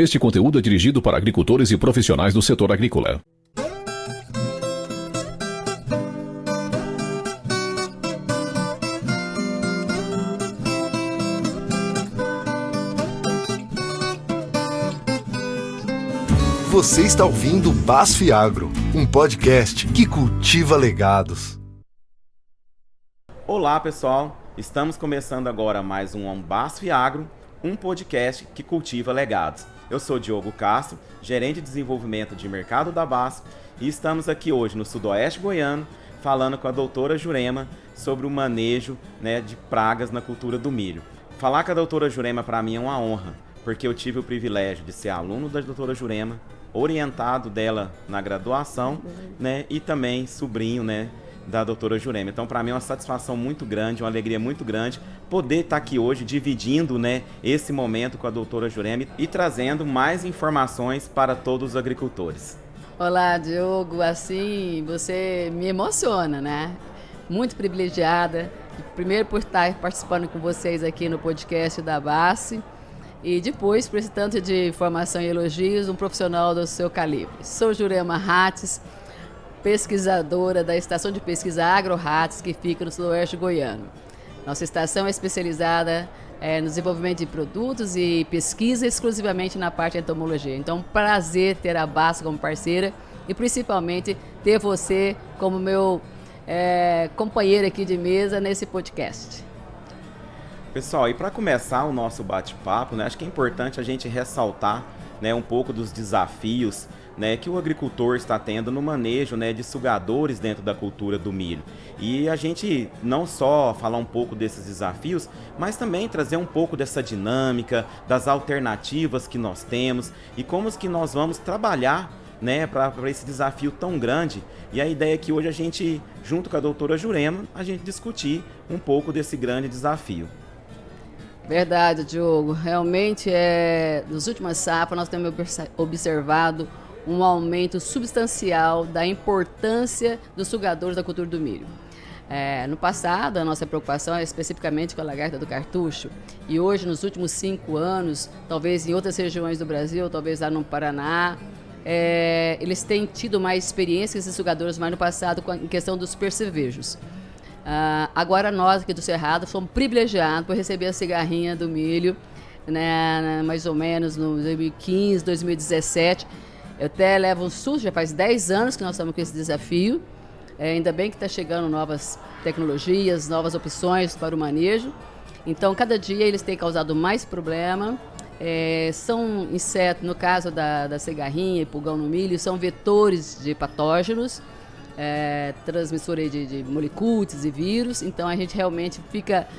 Este conteúdo é dirigido para agricultores e profissionais do setor agrícola. Você está ouvindo BASF Agro, um podcast que cultiva legados. Olá pessoal, estamos começando agora mais um BASF Agro, um podcast que cultiva legados. Eu sou Diogo Castro, gerente de desenvolvimento de mercado da BASF, e estamos aqui hoje no sudoeste goiano falando com a doutora Jurema sobre o manejo, de pragas na cultura do milho. Falar com a doutora Jurema para mim é uma honra, porque eu tive o privilégio de ser aluno da doutora Jurema, orientado dela na graduação, e também sobrinho, da doutora Jurema. Então, para mim é uma satisfação muito grande, uma alegria muito grande poder estar aqui hoje dividindo, esse momento com a doutora Jurema e trazendo mais informações para todos os agricultores. Olá, Diogo, assim, você me emociona, Muito privilegiada, primeiro por estar participando com vocês aqui no podcast da BASF e depois por esse tanto de informação e elogios, um profissional do seu calibre. Sou Jurema Rates, pesquisadora da Estação de Pesquisa AgroRates, que fica no sudoeste goiano. Nossa estação é especializada no desenvolvimento de produtos e pesquisa exclusivamente na parte de entomologia. Então, prazer ter a BASF como parceira e principalmente ter você como meu companheiro aqui de mesa nesse podcast. Pessoal, e para começar o nosso bate-papo, acho que é importante a gente ressaltar um pouco dos desafios que o agricultor está tendo no manejo de sugadores dentro da cultura do milho. E a gente não só falar um pouco desses desafios, mas também trazer um pouco dessa dinâmica, das alternativas que nós temos e como que nós vamos trabalhar para esse desafio tão grande. E a ideia é que hoje a gente, junto com a doutora Jurema, a gente discutir um pouco desse grande desafio. Verdade, Diogo. Realmente, nas últimas safras, nós temos observado um aumento substancial da importância dos sugadores da cultura do milho. No passado, a nossa preocupação é especificamente com a lagarta do cartucho, e hoje, nos últimos 5 anos, talvez em outras regiões do Brasil, talvez lá no Paraná, eles têm tido mais experiências e sugadores mais no passado em questão dos percevejos. Agora nós aqui do Cerrado somos privilegiados por receber a cigarrinha do milho, mais ou menos no 2015, 2017. Eu até levo um susto, já faz 10 anos que nós estamos com esse desafio. Ainda bem que está chegando novas tecnologias, novas opções para o manejo. Então, cada dia eles têm causado mais problema. São insetos, no caso da cigarrinha e pulgão no milho, são vetores de patógenos, transmissores de moléculas e vírus. Então, a gente realmente fica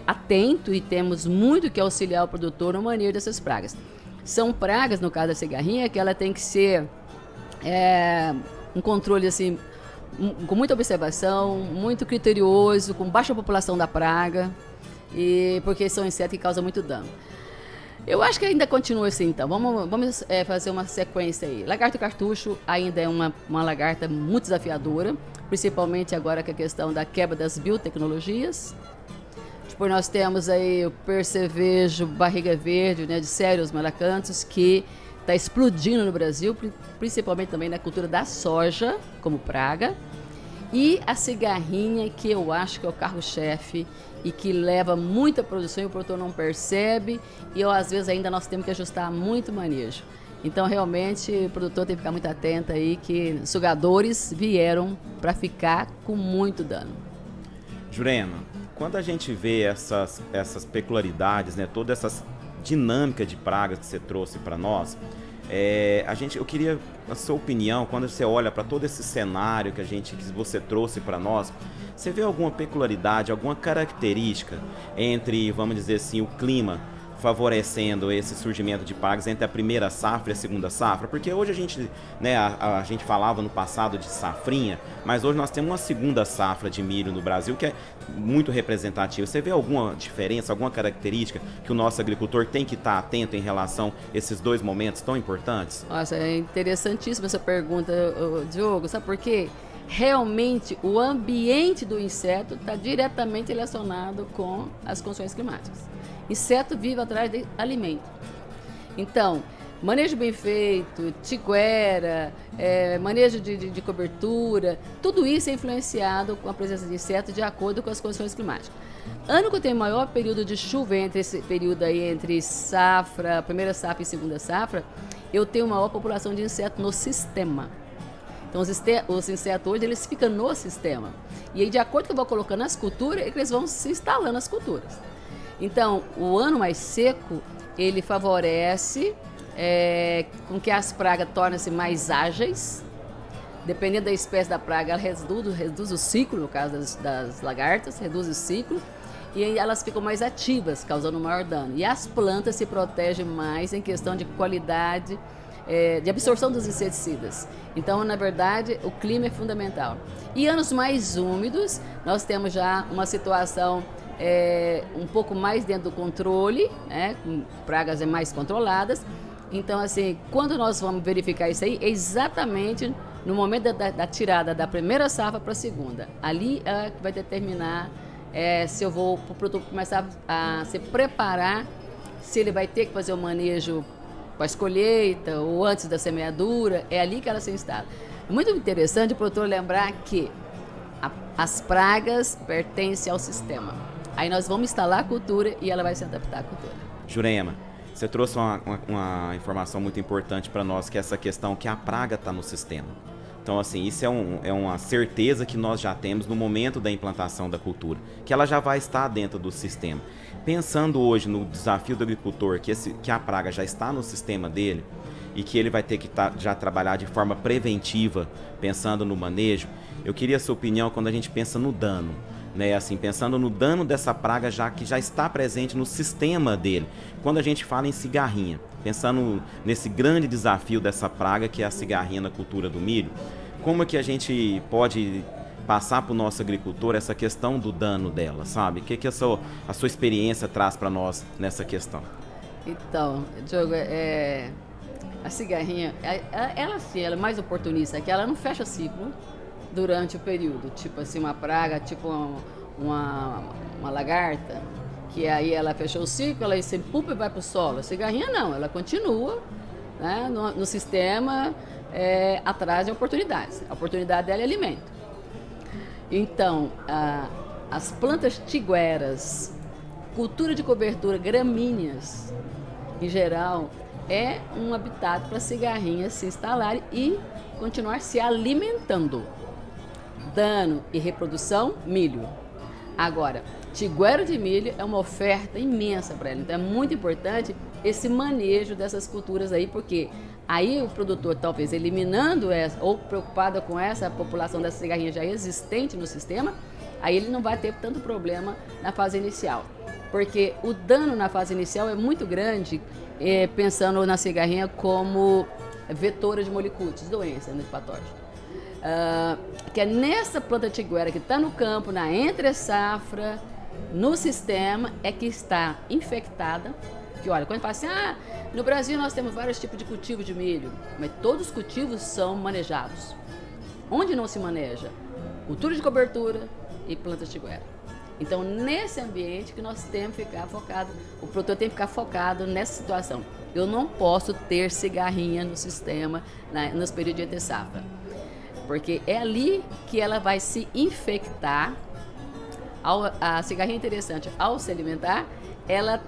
atento e temos muito que auxiliar o produtor no manejo dessas pragas. São pragas, no caso da cigarrinha, que ela tem que ser um controle assim, com muita observação, muito criterioso, com baixa população da praga, porque são insetos que causam muito dano. Eu acho que ainda continua assim, então. Vamos fazer uma sequência aí. Lagarto cartucho ainda é uma lagarta muito desafiadora, principalmente agora com a questão da quebra das biotecnologias. Depois nós temos aí o percevejo barriga verde, de Cereus malacanthus, que está explodindo no Brasil, principalmente também na cultura da soja, como praga. E a cigarrinha, que eu acho que é o carro-chefe e que leva muita produção e o produtor não percebe, e às vezes ainda nós temos que ajustar muito o manejo. Então, realmente, o produtor tem que ficar muito atento aí que sugadores vieram para ficar com muito dano. Jurema, quando a gente vê essas peculiaridades, toda essa dinâmica de pragas que você trouxe para nós, eu queria a sua opinião, quando você olha para todo esse cenário que você trouxe para nós, você vê alguma peculiaridade, alguma característica entre, vamos dizer assim, o clima favorecendo esse surgimento de pragas entre a primeira safra e a segunda safra? Porque hoje a gente, a gente falava no passado de safrinha, mas hoje nós temos uma segunda safra de milho no Brasil que é muito representativa. Você vê alguma diferença, alguma característica que o nosso agricultor tem que estar atento em relação a esses dois momentos tão importantes? Nossa, é interessantíssima essa pergunta, Diogo. Sabe por quê? Realmente, o ambiente do inseto está diretamente relacionado com as condições climáticas. Inseto vive atrás de alimento. Então, manejo bem feito, tiguera, manejo de cobertura, tudo isso é influenciado com a presença de insetos de acordo com as condições climáticas. Ano que eu tenho maior período de chuva, entre esse período aí, entre safra, primeira safra e segunda safra, eu tenho maior população de insetos no sistema. Então, os insetos hoje, eles ficam no sistema. E aí, de acordo com que eu vou colocando as culturas, é que eles vão se instalando nas culturas. Então, o ano mais seco, ele favorece com que as pragas tornem-se mais ágeis. Dependendo da espécie da praga, ela reduz o ciclo, no caso das lagartas, reduz o ciclo. E aí elas ficam mais ativas, causando maior dano. E as plantas se protegem mais em questão de qualidade, de absorção dos inseticidas. Então, na verdade, o clima é fundamental. E anos mais úmidos, nós temos já uma situação um pouco mais dentro do controle, né, com pragas mais controladas. Então, assim, quando nós vamos verificar isso aí, é exatamente no momento da tirada da primeira safra para a segunda. Ali vai determinar se eu vou para o produtor começar a se preparar, se ele vai ter que fazer o manejo pós-colheita ou antes da semeadura, é ali que ela se instala. É muito interessante o produtor lembrar que as pragas pertencem ao sistema. Aí nós vamos instalar a cultura e ela vai se adaptar à cultura. Jurema, você trouxe uma informação muito importante para nós, que é essa questão que a praga está no sistema. Então, assim, isso é uma certeza que nós já temos no momento da implantação da cultura, que ela já vai estar dentro do sistema. Pensando hoje no desafio do agricultor, que a praga já está no sistema dele e que ele vai ter que já trabalhar de forma preventiva, pensando no manejo, eu queria a sua opinião quando a gente pensa no dano. Né, assim, pensando no dano dessa praga que já está presente no sistema dele. Quando a gente fala em cigarrinha, pensando nesse grande desafio dessa praga que é a cigarrinha na cultura do milho, como é que a gente pode passar para o nosso agricultor essa questão do dano dela, sabe? O que a sua experiência traz para nós nessa questão? Então, Diogo, a cigarrinha, ela é mais oportunista, que ela não fecha ciclo durante o período, tipo assim, uma praga, tipo uma lagarta, que aí ela fechou o ciclo, ela se empupa e vai para o solo. A cigarrinha não, ela continua, né, no sistema, atrás de oportunidades. A oportunidade dela é alimento. Então, as plantas tigueras, cultura de cobertura, gramíneas, em geral, é um habitat para cigarrinhas se instalarem e continuar se alimentando. Dano e reprodução, milho. Agora, tiguera de milho é uma oferta imensa para ela. Então é muito importante esse manejo dessas culturas aí, porque aí o produtor, talvez eliminando essa, ou preocupado com essa população dessa cigarrinha já existente no sistema, aí ele não vai ter tanto problema na fase inicial. Porque o dano na fase inicial é muito grande, pensando na cigarrinha como vetora de molicutes, doença, né, patógeno. Que é nessa planta tiguera que está no campo, na entre-safra, no sistema, é que está infectada. Que olha, quando fala assim, no Brasil nós temos vários tipos de cultivo de milho, mas todos os cultivos são manejados. Onde não se maneja? Cultura de cobertura e planta tiguera. Então, nesse ambiente que nós temos que ficar focado, o produtor tem que ficar focado nessa situação. Eu não posso ter cigarrinha no sistema, nos períodos de entre-safra. Porque é ali que ela vai se infectar. A cigarrinha é interessante, ao se alimentar, ela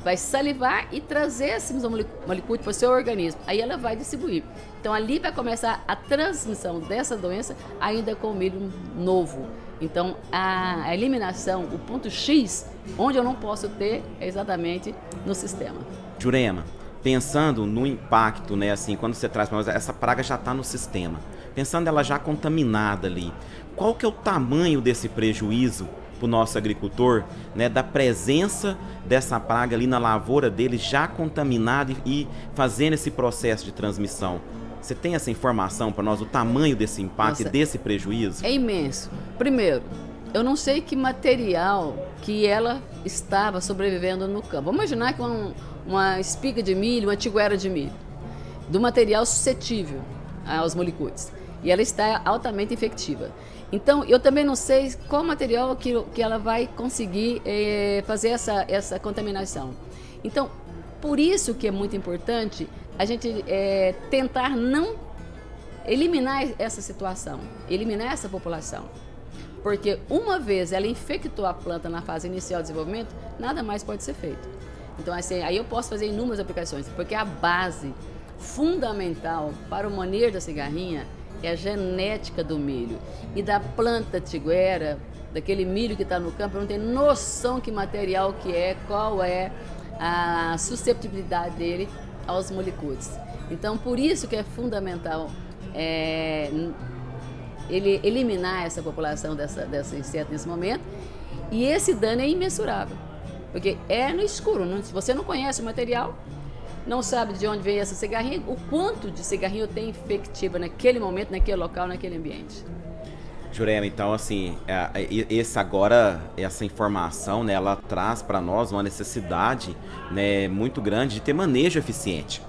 vai salivar e trazer esses molicutes para o seu organismo. Aí ela vai distribuir. Então ali vai começar a transmissão dessa doença ainda com o milho novo. Então a eliminação, o ponto X, onde eu não posso ter, é exatamente no sistema. Jurema, pensando no impacto, né, assim, quando você traz para nós, essa praga já está no sistema. Pensando ela já contaminada ali, qual que é o tamanho desse prejuízo para o nosso agricultor, né, da presença dessa praga ali na lavoura dele já contaminada e fazendo esse processo de transmissão? Você tem essa informação para nós, o tamanho desse impacto e desse prejuízo? É imenso. Primeiro, eu não sei que material que ela estava sobrevivendo no campo. Vamos imaginar que uma espiga de milho, uma tiguera de milho, do material suscetível aos molicutes. E ela está altamente infectiva. Então, eu também não sei qual material que ela vai conseguir fazer essa contaminação. Então, por isso que é muito importante a gente tentar não eliminar essa situação, eliminar essa população. Porque uma vez ela infectou a planta na fase inicial de desenvolvimento, nada mais pode ser feito. Então, assim, aí eu posso fazer inúmeras aplicações, porque a base fundamental para o manejo da cigarrinha é a genética do milho. E da planta tiguera, daquele milho que está no campo, eu não tenho noção que material que é, qual é a susceptibilidade dele aos molicutes. Então, por isso que é fundamental ele eliminar essa população dessa inseto nesse momento. E esse dano é imensurável, porque é no escuro. Se você não conhece o material, não sabe de onde vem essa cigarrinha, o quanto de cigarrinha tem infectiva naquele momento, naquele local, naquele ambiente. Jurema, então assim, essa informação, né, ela traz para nós uma necessidade, né, muito grande de ter manejo eficiente.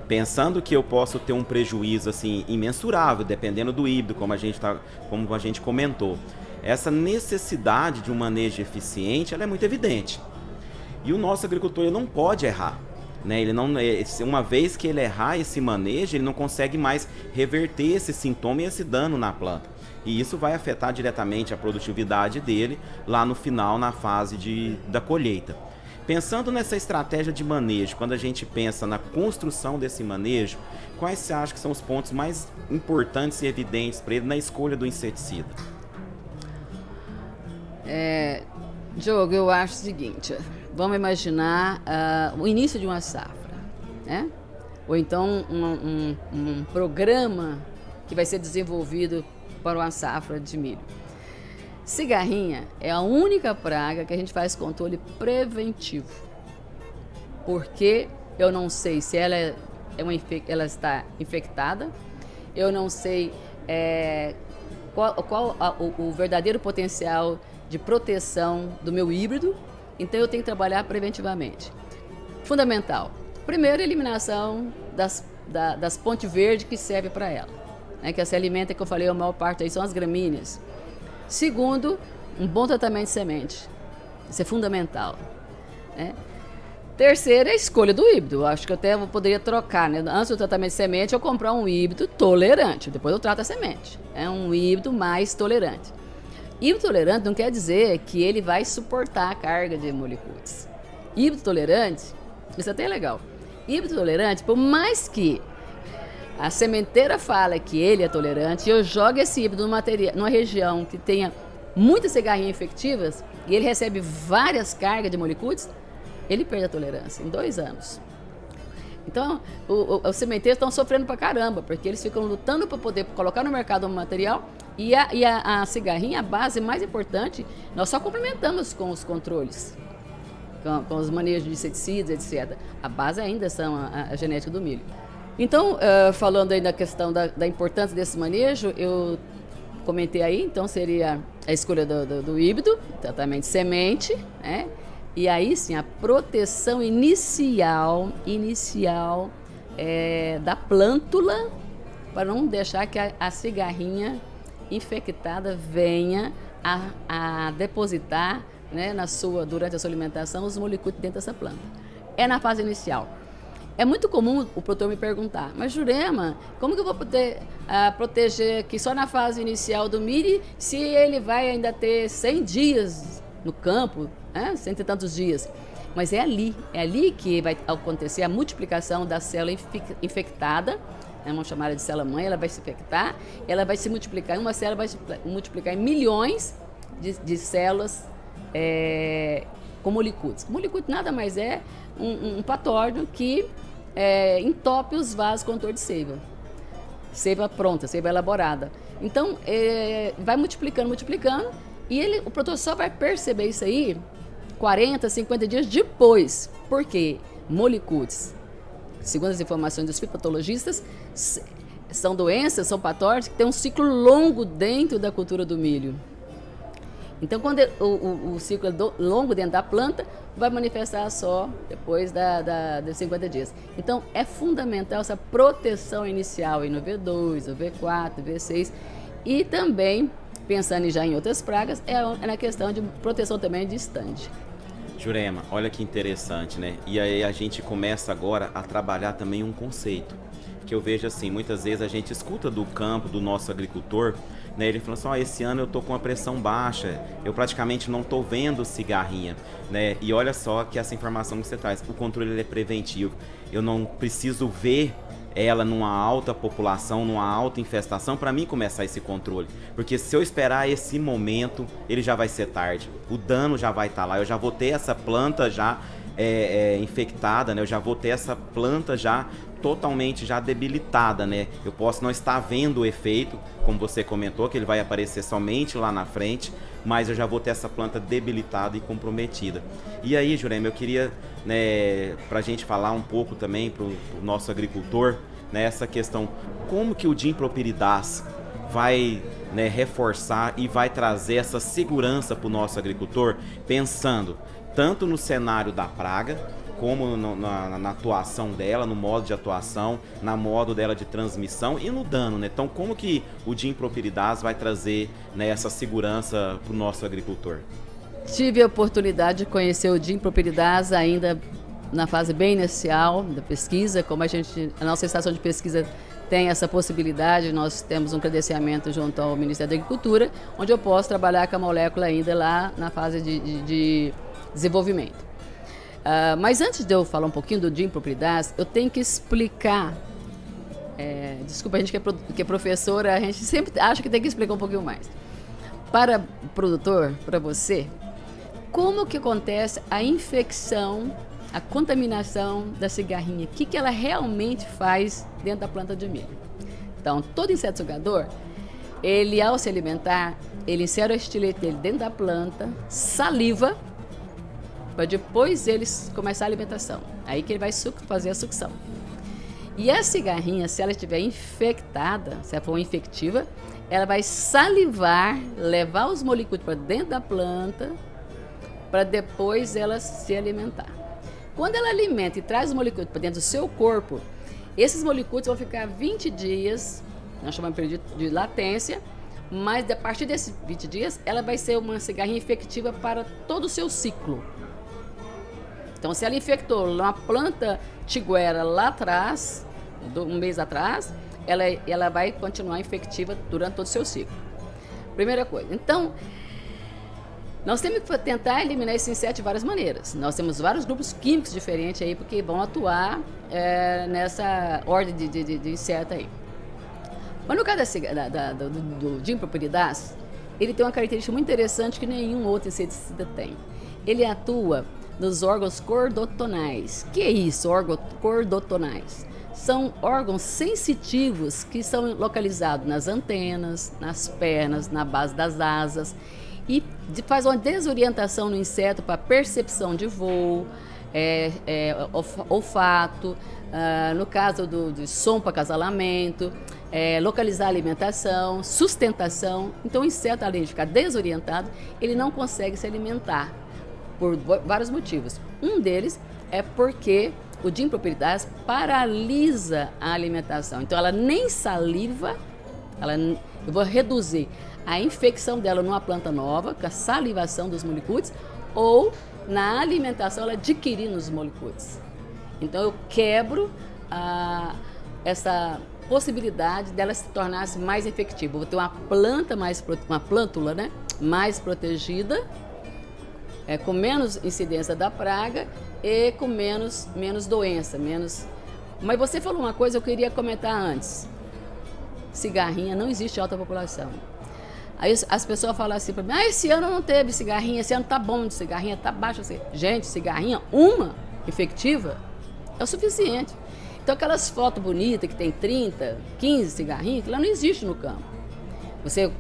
Pensando que eu posso ter um prejuízo assim imensurável, dependendo do híbrido, como a gente comentou. Essa necessidade de um manejo eficiente, ela é muito evidente. E o nosso agricultor ele não pode errar. Né? Uma vez que ele errar esse manejo, ele não consegue mais reverter esse sintoma e esse dano na planta. E isso vai afetar diretamente a produtividade dele lá no final, na fase da colheita. Pensando nessa estratégia de manejo, quando a gente pensa na construção desse manejo, quais você acha que são os pontos mais importantes e evidentes para ele na escolha do inseticida? Diogo, eu acho o seguinte, vamos imaginar o início de uma safra, né? Ou então um programa que vai ser desenvolvido para uma safra de milho. Cigarrinha é a única praga que a gente faz controle preventivo, porque eu não sei se ela ela está infectada, eu não sei qual o verdadeiro potencial de proteção do meu híbrido, então eu tenho que trabalhar preventivamente. Fundamental. Primeiro, a eliminação das pontes verdes que servem para ela, né, que se alimenta, que eu falei, a maior parte aí são as gramíneas. Segundo, um bom tratamento de semente. Isso é fundamental, né? Terceiro, é a escolha do híbrido. Eu acho que eu até poderia trocar, né? Antes do tratamento de semente, eu comprar um híbrido tolerante. Depois eu trato a semente. É um híbrido mais tolerante. Híbrido tolerante não quer dizer que ele vai suportar a carga de molicutes. Híbrido tolerante, isso até é legal. Híbrido tolerante, por mais que a sementeira fala que ele é tolerante, eu jogo esse híbrido numa região que tenha muitas cigarrinhas infectivas e ele recebe várias cargas de molicutes, ele perde a tolerância em 2 anos. Então, os sementeiros estão sofrendo pra caramba, porque eles ficam lutando para poder colocar no mercado um material e a cigarrinha, a base mais importante, nós só complementamos com os controles, com os manejos de inseticidas, etc. A base ainda são a genética do milho. Então, falando aí da questão da importância desse manejo, eu comentei aí, então seria a escolha do híbrido, tratamento de semente, né? E aí sim, a proteção inicial da plântula, para não deixar que a cigarrinha infectada venha a depositar, né, durante a sua alimentação os molicutes dentro dessa planta. É na fase inicial. É muito comum o produtor me perguntar, mas Jurema, como que eu vou poder proteger aqui só na fase inicial do milho se ele vai ainda ter 100 dias no campo, 100 e tantos dias? Mas é ali que vai acontecer a multiplicação da célula infectada, vamos chamar de célula-mãe, ela vai se infectar, ela vai se multiplicar, uma célula vai se multiplicar em milhões de células com molicutes. Molicute nada mais é um patógeno que entope os vasos condutor de seiva. Seiva pronta, seiva elaborada. Então, vai multiplicando, e o produtor só vai perceber isso aí 40, 50 dias depois. Por quê? Molicutes, segundo as informações dos fitopatologistas, são doenças, são patógenos que têm um ciclo longo dentro da cultura do milho. Então, quando o ciclo é longo dentro da planta, vai manifestar só depois dos 50 dias. Então, é fundamental essa proteção inicial aí no V2, no V4, no V6. E também, pensando já em outras pragas, é na questão de proteção também de estande. Jurema, olha que interessante, né? E aí a gente começa agora a trabalhar também um conceito, que eu vejo assim, muitas vezes a gente escuta do campo, do nosso agricultor, né? Ele fala assim, esse ano eu tô com a pressão baixa, eu praticamente não tô vendo cigarrinha, né? E olha só que essa informação que você traz, o controle ele é preventivo, eu não preciso ver ela numa alta população, numa alta infestação, para mim começar esse controle. Porque se eu esperar esse momento, ele já vai ser tarde. O dano já vai estar lá, eu já vou ter essa planta já infectada, né? Eu já vou ter essa planta já totalmente já debilitada, né? Eu posso não estar vendo o efeito, como você comentou, que ele vai aparecer somente lá na frente, mas eu já vou ter essa planta debilitada e comprometida. E aí, Jurema, eu queria, né, pra gente falar um pouco também pro nosso agricultor, né, essa questão, como que o Dimpropyridaz vai, né, reforçar e vai trazer essa segurança para o nosso agricultor, pensando tanto no cenário da praga, como na atuação dela, no modo de atuação, na modo dela de transmissão e no dano, né? Então, como que o Dimpropyridaz vai trazer, né, essa segurança para o nosso agricultor? Tive a oportunidade de conhecer o Dimpropyridaz ainda na fase bem inicial da pesquisa, como a nossa estação de pesquisa tem essa possibilidade, nós temos um credenciamento junto ao Ministério da Agricultura, onde eu posso trabalhar com a molécula ainda lá na fase de desenvolvimento. Mas antes de eu falar um pouquinho do Dimpropyridaz, eu tenho que explicar, desculpa, a gente que é professora, a gente sempre acha que tem que explicar um pouquinho mais. Para o produtor, para você, como que acontece a infecção, a contaminação da cigarrinha? O que ela realmente faz dentro da planta de milho? Então, todo inseto sugador, ele ao se alimentar, ele insere o estilete dele dentro da planta, saliva, para depois eles começar a alimentação. Aí que ele vai fazer a sucção. E a cigarrinha, se ela estiver infectada, se ela for infectiva, ela vai salivar, levar os molicúdios para dentro da planta, para depois ela se alimentar. Quando ela alimenta e traz os molicúdios para dentro do seu corpo, esses molicúdios vão ficar 20 dias, nós chamamos de latência, mas a partir desses 20 dias, ela vai ser uma cigarrinha infectiva para todo o seu ciclo. Então, se ela infectou uma planta tiguera lá atrás, um mês atrás, ela vai continuar infectiva durante todo o seu ciclo. Primeira coisa. Então, nós temos que tentar eliminar esse inseto de várias maneiras. Nós temos vários grupos químicos diferentes aí, porque vão atuar nessa ordem de inseto aí. Mas no caso do Dimpropyridaz, ele tem uma característica muito interessante que nenhum outro inseticida tem. Ele atua nos órgãos cordotonais. Que é isso, órgãos cordotonais? São órgãos sensitivos que são localizados nas antenas, nas pernas, na base das asas e faz uma desorientação no inseto para percepção de voo, olfato, no caso do som para acasalamento, localizar a alimentação, sustentação. Então o inseto, além de ficar desorientado, ele não consegue se alimentar por vários motivos. Um deles é porque o Dimpropyridaz paralisa a alimentação. Então ela nem saliva, eu vou reduzir a infecção dela numa planta nova, com a salivação dos molicúdios, ou na alimentação ela adquirindo os molicúdios. Então eu quebro essa possibilidade dela se tornar mais efetiva. Eu vou ter uma planta uma plântula, né, mais protegida, com menos incidência da praga e com menos doença, Mas você falou uma coisa que eu queria comentar antes. Cigarrinha, não existe alta população. Aí as pessoas falam assim para mim, esse ano não teve cigarrinha, esse ano tá bom de cigarrinha, tá baixo. Gente, cigarrinha, uma infectiva, é o suficiente. Então aquelas fotos bonitas que tem 30, 15 cigarrinhas, aquilo não existe no campo. Você,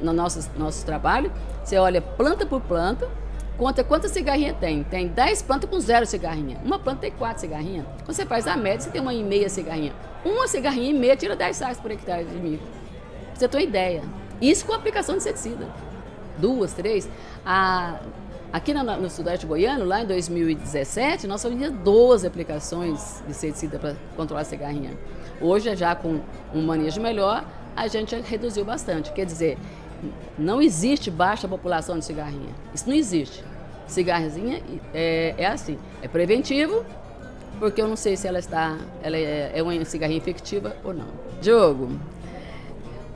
no nosso trabalho, você olha planta por planta, conta quantas cigarrinhas tem. Tem 10 plantas com 0 cigarrinha. Uma planta tem 4 cigarrinhas. Quando você faz a média, você tem 1,5 cigarrinha. Uma cigarrinha e meia tira 10 sacos por hectare de milho. Pra você ter uma ideia. Isso com aplicação de inseticida. 2, 3. Aqui no Sudeste Goiano, lá em 2017, nós fazíamos 12 aplicações de inseticida para controlar a cigarrinha. Hoje, já com um manejo melhor, a gente reduziu bastante. Quer dizer, não existe baixa população de cigarrinha. Isso não existe. cigarrinha é assim, é preventivo, porque eu não sei se ela é uma cigarrinha efetiva ou não. Diogo,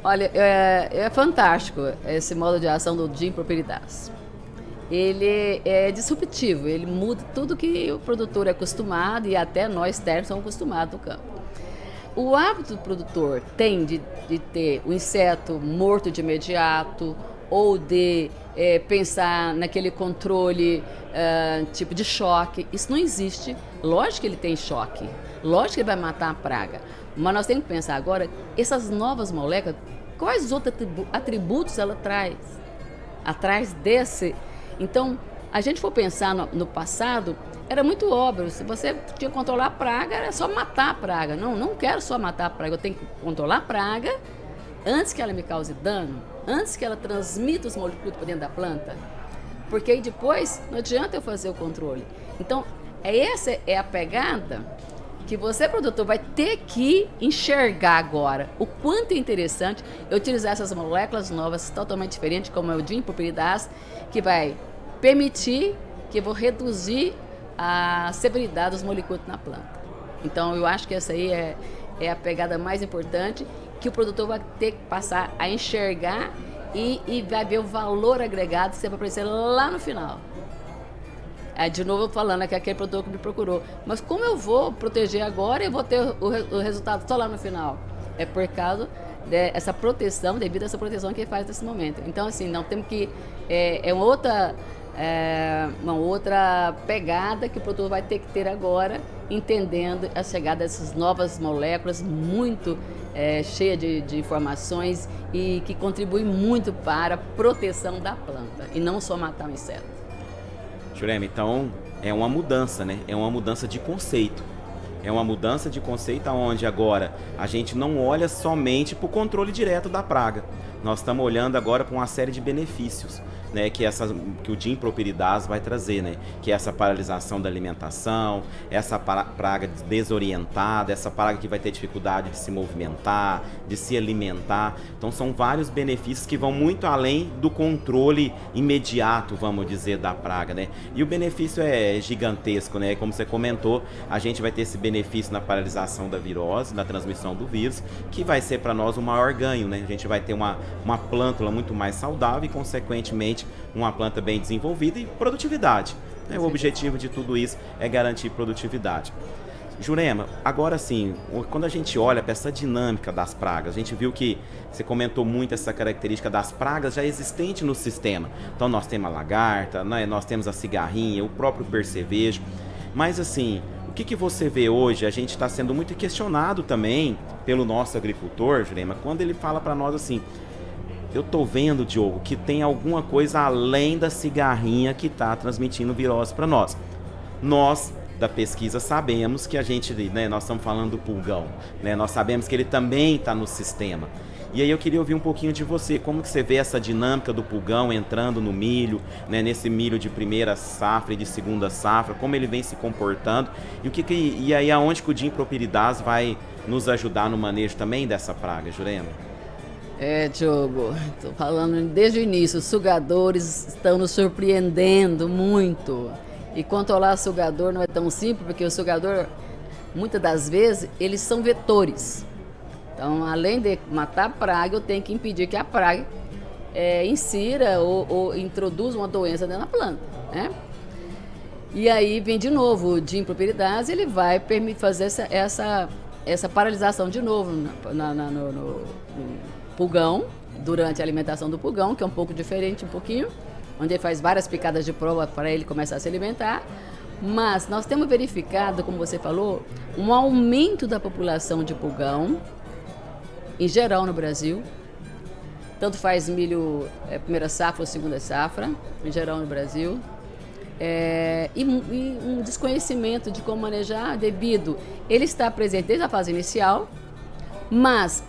olha, é fantástico esse modo de ação do diimproperidaz. Ele é disruptivo, ele muda tudo que o produtor é acostumado e até nós técnicos somos acostumados no campo. O hábito do produtor tem de ter o inseto morto de imediato ou de pensar naquele controle tipo de choque. Isso não existe. Lógico que ele tem choque, lógico que ele vai matar a praga, mas nós temos que pensar agora, essas novas moléculas, quais os outros atributos ela traz atrás desse. Então, a gente for pensar no passado, era muito óbvio, se você tinha que controlar a praga, era só matar a praga. Não quero só matar a praga, eu tenho que controlar a praga antes que ela me cause dano, antes que ela transmita os moléculas para dentro da planta, porque aí depois não adianta eu fazer o controle. Então, essa é a pegada que você, produtor, vai ter que enxergar agora o quanto é interessante eu utilizar essas moléculas novas totalmente diferentes, como é o diimproperidaz, que vai permitir que eu vou reduzir a severidade dos molicutes na planta. Então, eu acho que essa aí é a pegada mais importante, que o produtor vai ter que passar a enxergar e vai ver o valor agregado que você vai aparecer lá no final. De novo falando que é aquele produtor que me procurou. Mas como eu vou proteger agora e eu vou ter o resultado só lá no final? É por causa dessa proteção, devido a essa proteção que ele faz nesse momento. Então, assim, não temos que... É uma outra pegada que o produtor vai ter que ter agora, entendendo a chegada dessas novas moléculas muito cheia de informações e que contribui muito para a proteção da planta e não só matar o inseto. Jurema, então é uma mudança, né? É uma mudança de conceito. É uma mudança de conceito onde agora a gente não olha somente para o controle direto da praga. Nós estamos olhando agora para uma série de benefícios, né, que o diimproperidaz vai trazer, né, que é essa paralisação da alimentação, essa praga desorientada, essa praga que vai ter dificuldade de se movimentar, de se alimentar. Então são vários benefícios que vão muito além do controle imediato, vamos dizer, da praga, né? E o benefício é gigantesco, né? Como você comentou, a gente vai ter esse benefício na paralisação da virose, na transmissão do vírus, que vai ser para nós o maior ganho, né? A gente vai ter uma plântula muito mais saudável e, consequentemente, uma planta bem desenvolvida e produtividade. Né? O objetivo de tudo isso é garantir produtividade. Jurema, agora sim, quando a gente olha para essa dinâmica das pragas, a gente viu que você comentou muito essa característica das pragas já existente no sistema. Então nós temos a lagarta, né? Nós temos a cigarrinha, o próprio percevejo. Mas assim, o que você vê hoje? A gente está sendo muito questionado também pelo nosso agricultor, Jurema, quando ele fala para nós assim: eu tô vendo, Diogo, que tem alguma coisa além da cigarrinha que está transmitindo virose para nós. Nós, da pesquisa, sabemos que nós estamos falando do pulgão, né? Nós sabemos que ele também está no sistema. E aí eu queria ouvir um pouquinho de você, como que você vê essa dinâmica do pulgão entrando no milho, né? Nesse milho de primeira safra e de segunda safra, como ele vem se comportando, e aí aonde que o diimproperidaz vai nos ajudar no manejo também dessa praga, Jurema? Diogo, estou falando desde o início, os sugadores estão nos surpreendendo muito. E controlar o sugador não é tão simples, porque o sugador, muitas das vezes, eles são vetores. Então, além de matar a praga, eu tenho que impedir que a praga insira ou introduza uma doença dentro da planta, né? E aí vem de novo o diimproperidaz, ele vai permitir fazer essa paralisação de novo no pulgão, durante a alimentação do pulgão, que é um pouco diferente, onde ele faz várias picadas de prova para ele começar a se alimentar. Mas nós temos verificado, como você falou, um aumento da população de pulgão, em geral no Brasil. Tanto faz milho primeira safra ou segunda safra, em geral no Brasil. E um desconhecimento de como manejar devido ele está presente desde a fase inicial, mas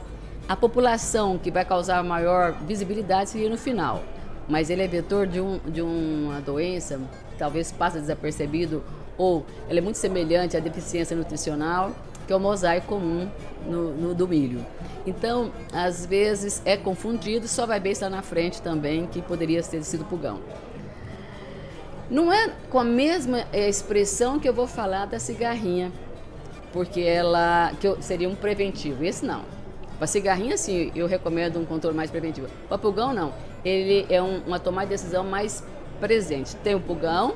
a população que vai causar maior visibilidade seria no final. Mas ele é vetor de uma doença, talvez passe desapercebido, ou ele é muito semelhante à deficiência nutricional, que é o mosaico comum do milho. Então, às vezes é confundido, só vai ver isso lá na frente também, que poderia ter sido pulgão. Não é com a mesma expressão que eu vou falar da cigarrinha, porque seria um preventivo. Esse não. Para cigarrinha, sim, eu recomendo um controle mais preventivo. Para pulgão, não. Ele é uma tomada de decisão mais presente. Tem o pulgão,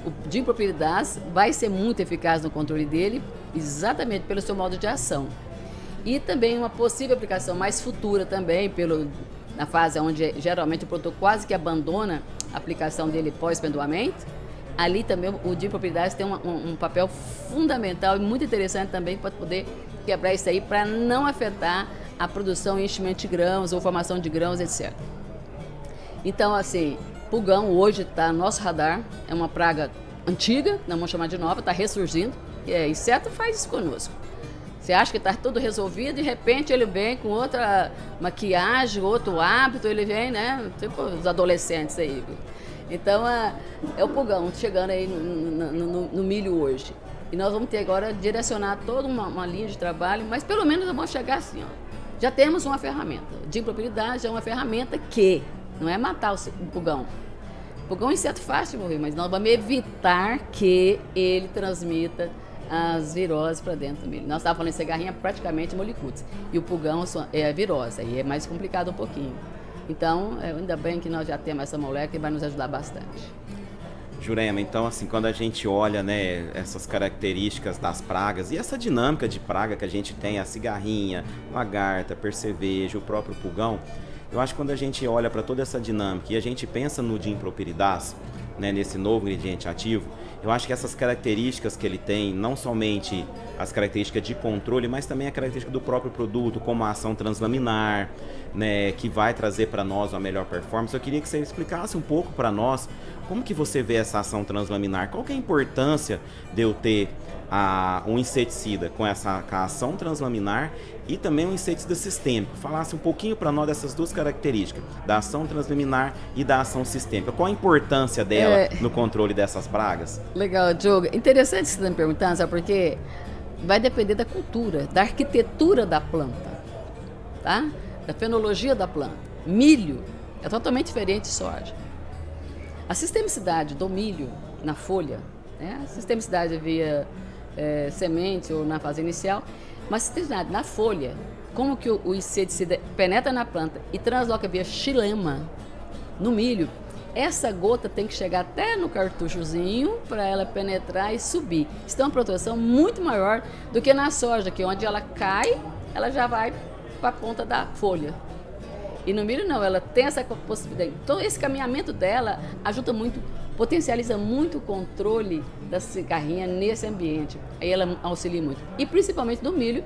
o de impropriedade vai ser muito eficaz no controle dele, exatamente pelo seu modo de ação. E também uma possível aplicação mais futura também, na fase onde geralmente o produtor quase que abandona a aplicação dele pós-pendoamento. Ali também o de impropriedade tem um papel fundamental e muito interessante também para poder quebrar isso aí, para não afetar a produção e enchimento de grãos ou formação de grãos, etc. Então, assim, pulgão hoje está no nosso radar, é uma praga antiga, não vamos chamar de nova, está ressurgindo, e inseto faz isso conosco. Você acha que está tudo resolvido, de repente ele vem com outra maquiagem, outro hábito, ele vem, né? Tipo os adolescentes aí. Então, é o pulgão chegando aí no milho hoje. E nós vamos ter agora direcionar toda uma linha de trabalho, mas pelo menos vamos chegar assim, ó. Já temos uma ferramenta. De impropriedade é uma ferramenta que não é matar o pulgão. O pulgão é um inseto fácil de morrer, mas nós vamos evitar que ele transmita as viroses para dentro do milho. Nós estávamos falando de cigarrinha, praticamente molicutes. E o pulgão é a virose, aí é mais complicado um pouquinho. Então, ainda bem que nós já temos essa molécula que vai nos ajudar bastante. Jurema, então assim, quando a gente olha, né, essas características das pragas e essa dinâmica de praga que a gente tem, a cigarrinha, lagarta, percevejo, o próprio pulgão, eu acho que quando a gente olha para toda essa dinâmica e a gente pensa no diimpropridas, né, nesse novo ingrediente ativo, eu acho que essas características que ele tem, não somente as características de controle, mas também a característica do próprio produto, como a ação translaminar, né, que vai trazer para nós uma melhor performance. Eu queria que você explicasse um pouco para nós como que você vê essa ação translaminar, qual que é a importância de eu ter um inseticida com essa ação translaminar e também um inseticida sistêmico. Falasse um pouquinho para nós dessas duas características, da ação translaminar e da ação sistêmica. Qual a importância dela no controle dessas pragas? Legal, Diogo. Interessante você estar me perguntando, sabe por quê? Vai depender da cultura, da arquitetura da planta, tá? Da fenologia da planta. Milho é totalmente diferente de soja. A sistemicidade do milho na folha, né? A sistemicidade via semente ou na fase inicial, mas a sistemicidade na folha, como que o inseticida penetra na planta e transloca via xilema no milho, essa gota tem que chegar até no cartuchozinho para ela penetrar e subir. Isso tem uma proteção muito maior do que na soja, que onde ela cai, ela já vai para a ponta da folha. E no milho não, ela tem essa possibilidade. Então esse caminhamento dela ajuda muito, potencializa muito o controle da cigarrinha nesse ambiente. Aí ela auxilia muito. E principalmente do milho,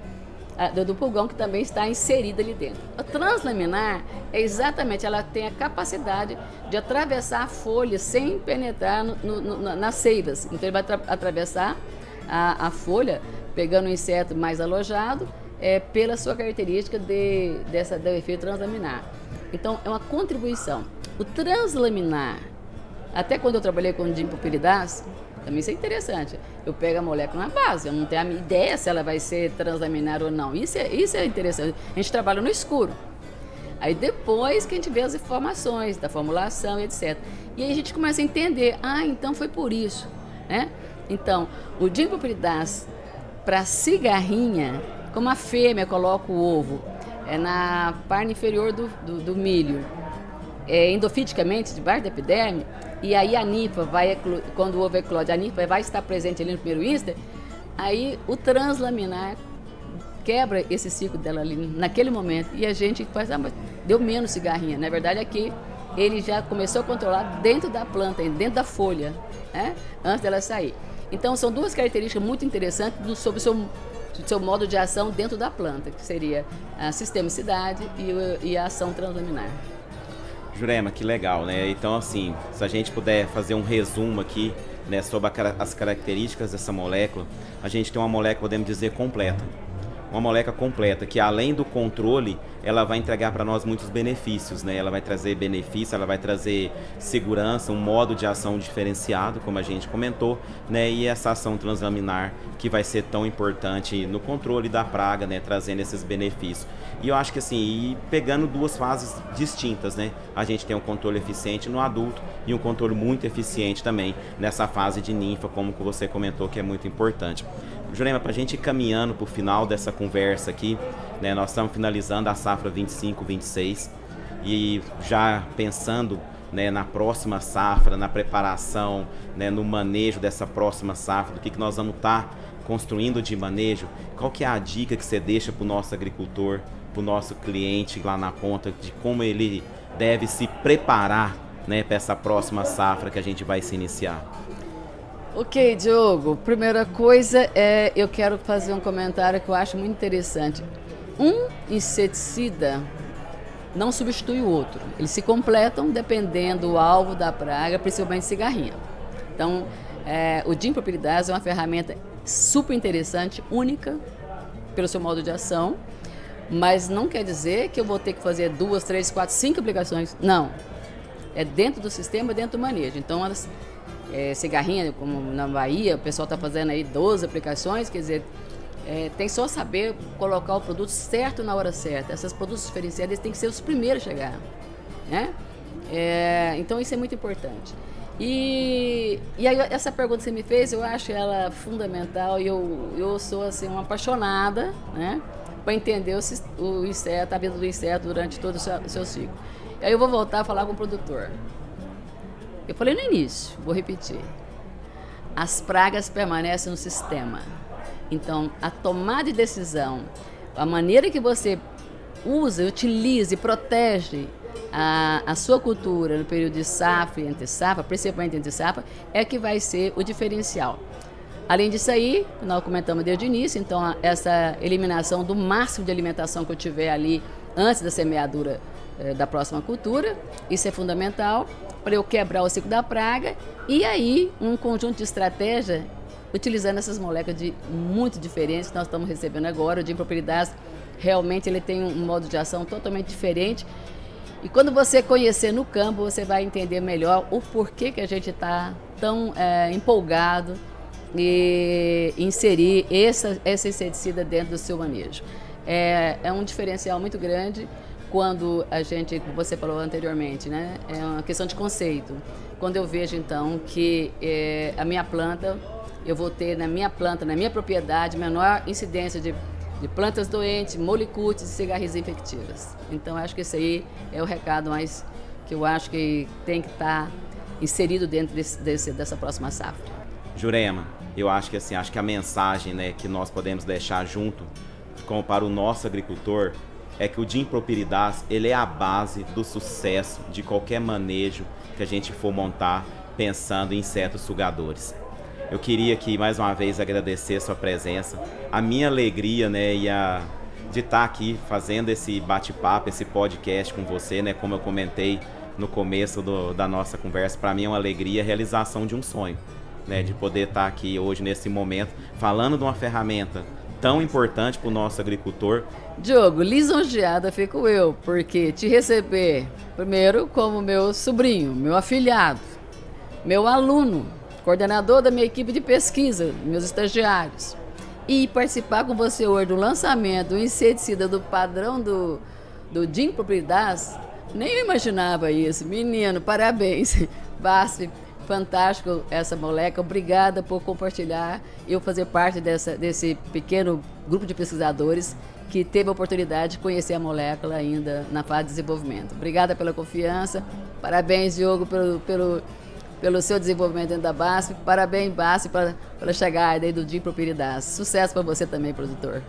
do pulgão, que também está inserida ali dentro. A translaminar é exatamente, ela tem a capacidade de atravessar a folha sem penetrar nas seivas. Então ele vai atravessar a folha, pegando o inseto mais alojado, pela sua característica do efeito translaminar. Então é uma contribuição. O translaminar, até quando eu trabalhei com diimpropridas, também isso é interessante. Eu pego a molécula na base, eu não tenho a minha ideia se ela vai ser translaminar ou não. Isso é interessante. A gente trabalha no escuro. Aí depois que a gente vê as informações da formulação e etc. E aí a gente começa a entender, então foi por isso, né? Então, o diimpropridas para cigarrinha, como a fêmea coloca o ovo na parte inferior do milho, endofiticamente, debaixo da epiderme, e aí a ninfa vai, quando o ovo eclode, a ninfa vai estar presente ali no primeiro instante, aí o translaminar quebra esse ciclo dela ali naquele momento, e a gente faz, mas deu menos cigarrinha. Na verdade é que ele já começou a controlar dentro da planta, dentro da folha, né, antes dela sair. Então são duas características muito interessantes sobre o seu modo de ação dentro da planta, que seria a sistemicidade e a ação translaminar. Jurema, que legal, né? Então, assim, se a gente puder fazer um resumo aqui, né, sobre as características dessa molécula, a gente tem uma molécula, podemos dizer, completa. uma molécula completa, que além do controle, ela vai entregar para nós muitos benefícios, né? Ela vai trazer benefício, ela vai trazer segurança, um modo de ação diferenciado, como a gente comentou, né? E essa ação translaminar que vai ser tão importante no controle da praga, né? Trazendo esses benefícios. E eu acho que assim, pegando duas fases distintas, né? A gente tem um controle eficiente no adulto e um controle muito eficiente também nessa fase de ninfa, como você comentou, que é muito importante. Jurema, para a gente ir caminhando para o final dessa conversa aqui, né, nós estamos finalizando a safra 25-26 e já pensando, né, na próxima safra, na preparação, né, no manejo dessa próxima safra, do que nós vamos estar construindo de manejo. Qual que é a dica que você deixa para o nosso agricultor, para o nosso cliente lá na ponta, de como ele deve se preparar, né, para essa próxima safra que a gente vai se iniciar? Ok, Diogo. Primeira coisa eu quero fazer um comentário que eu acho muito interessante. Um inseticida não substitui o outro. Eles se completam dependendo do alvo da praga, principalmente cigarrinha. Então, o dimpropilidase é uma ferramenta super interessante, única, pelo seu modo de ação, mas não quer dizer que eu vou ter que fazer 2, 3, 4, 5 aplicações. Não. É dentro do sistema, dentro do manejo. Então, cigarrinha, como na Bahia, o pessoal está fazendo aí 12 aplicações, quer dizer, tem só saber colocar o produto certo na hora certa. Esses produtos diferenciados têm que ser os primeiros a chegar, né? Então isso é muito importante. E aí, essa pergunta que você me fez, eu acho ela fundamental e eu sou assim, uma apaixonada, né, para entender o inseto, a vida do inseto durante todo o seu ciclo. E aí eu vou voltar a falar com o produtor. Eu falei no início, vou repetir. As pragas permanecem no sistema. Então, a tomada de decisão, a maneira que você usa, utiliza e protege a sua cultura no período de safra e entre safra, principalmente entre safra, é que vai ser o diferencial. Além disso aí, nós comentamos desde o início, então essa eliminação do máximo de alimentação que eu tiver ali antes da semeadura da próxima cultura, isso é fundamental para eu quebrar o ciclo da praga, e aí um conjunto de estratégia utilizando essas moléculas muito diferentes que nós estamos recebendo agora. O dimpropilidase realmente ele tem um modo de ação totalmente diferente, e quando você conhecer no campo, você vai entender melhor o porquê que a gente está tão empolgado em inserir essa inseticida dentro do seu manejo. É um diferencial muito grande. Quando a gente, como você falou anteriormente, né, é uma questão de conceito. Quando eu vejo, então, que a minha planta, eu vou ter na minha planta, na minha propriedade, menor incidência de plantas doentes, molicutes e cigarrinhas infectivas. Então, acho que esse aí é o recado mais que eu acho que tem que estar inserido dentro dessa próxima safra. Jurema, eu acho que assim, acho que a mensagem, né, que nós podemos deixar junto para o nosso agricultor é que o dimpropilidase, ele é a base do sucesso de qualquer manejo que a gente for montar pensando em insetos sugadores. Eu queria aqui mais uma vez agradecer a sua presença, a minha alegria, né, de estar aqui fazendo esse bate-papo, esse podcast com você, né, como eu comentei no começo da nossa conversa. Para mim é uma alegria, a realização de um sonho, né, de poder estar aqui hoje nesse momento falando de uma ferramenta tão importante para o nosso agricultor. Diogo, lisonjeada fico eu, porque te receber primeiro como meu sobrinho, meu afilhado, meu aluno, coordenador da minha equipe de pesquisa, meus estagiários, e participar com você hoje do lançamento do inseticida do padrão do dimpropilidase, nem eu imaginava isso. Menino, parabéns. BASF, fantástico essa molécula, obrigada por compartilhar e eu fazer parte desse pequeno grupo de pesquisadores que teve a oportunidade de conhecer a molécula ainda na fase de desenvolvimento. Obrigada pela confiança, parabéns, Diogo, pelo seu desenvolvimento dentro da BASF, parabéns, BASF, pela chegada aí do dimpropilidase. Sucesso para você também, produtor.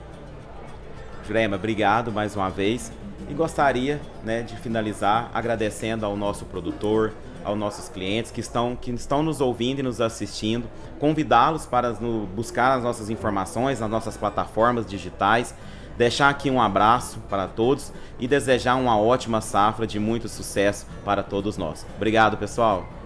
Jurema, obrigado mais uma vez e gostaria, né, de finalizar agradecendo ao nosso produtor, aos nossos clientes que estão nos ouvindo e nos assistindo, convidá-los para buscar as nossas informações nas nossas plataformas digitais, deixar aqui um abraço para todos e desejar uma ótima safra de muito sucesso para todos nós. Obrigado, pessoal!